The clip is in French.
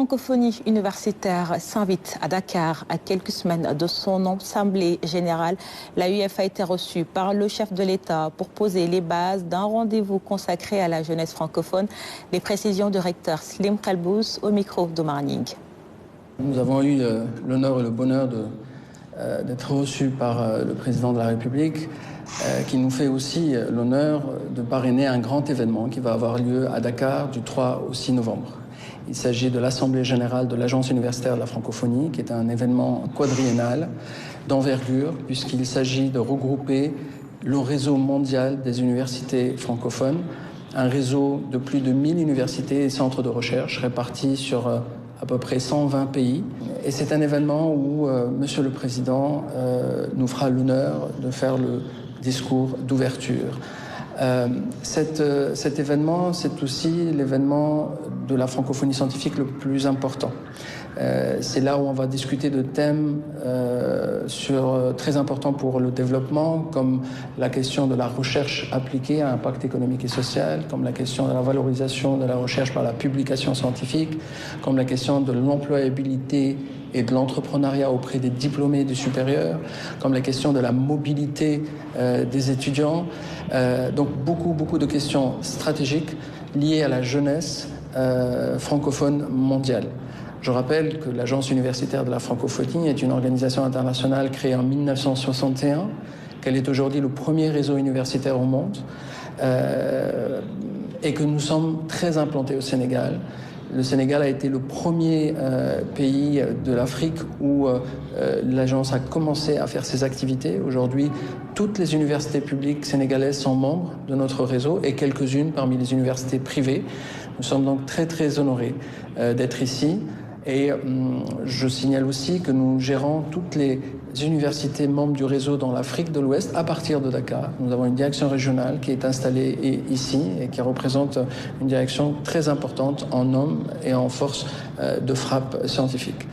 La francophonie universitaire s'invite à Dakar à quelques semaines de son assemblée générale. La UF a été reçue par le chef de l'État pour poser les bases d'un rendez-vous consacré à la jeunesse francophone. Les précisions du recteur Slim Khalbous au micro d'Omar Ning. Nous avons eu l'honneur et le bonheur d'être reçus par le président de la République, qui nous fait aussi l'honneur de parrainer un grand événement qui va avoir lieu à Dakar du 3 au 6 novembre. Il s'agit de l'Assemblée générale de l'Agence universitaire de la francophonie, qui est un événement quadriennal d'envergure, puisqu'il s'agit de regrouper le réseau mondial des universités francophones, un réseau de plus de 1000 universités et centres de recherche répartis sur à peu près 120 pays. Et c'est un événement où Monsieur le Président nous fera l'honneur de faire le discours d'ouverture. Cet événement, c'est aussi l'événement de la francophonie scientifique le plus important. C'est là où on va discuter de thèmes très importants pour le développement, comme la question de la recherche appliquée à impact économique et social, comme la question de la valorisation de la recherche par la publication scientifique, comme la question de l'employabilité et de l'entrepreneuriat auprès des diplômés du supérieur, comme la question de la mobilité des étudiants. Donc beaucoup de questions stratégiques liées à la jeunesse francophone mondiale. Je rappelle que l'Agence universitaire de la francophonie est une organisation internationale créée en 1961, qu'elle est aujourd'hui le premier réseau universitaire au monde et que nous sommes très implantés au Sénégal. Le Sénégal a été le premier pays de l'Afrique où l'agence a commencé à faire ses activités. Aujourd'hui, toutes les universités publiques sénégalaises sont membres de notre réseau et quelques-unes parmi les universités privées. Nous sommes donc très honorés d'être ici. Et je signale aussi que nous gérons toutes les universités membres du réseau dans l'Afrique de l'Ouest à partir de Dakar. Nous avons une direction régionale qui est installée ici et qui représente une direction très importante en hommes et en force de frappe scientifique.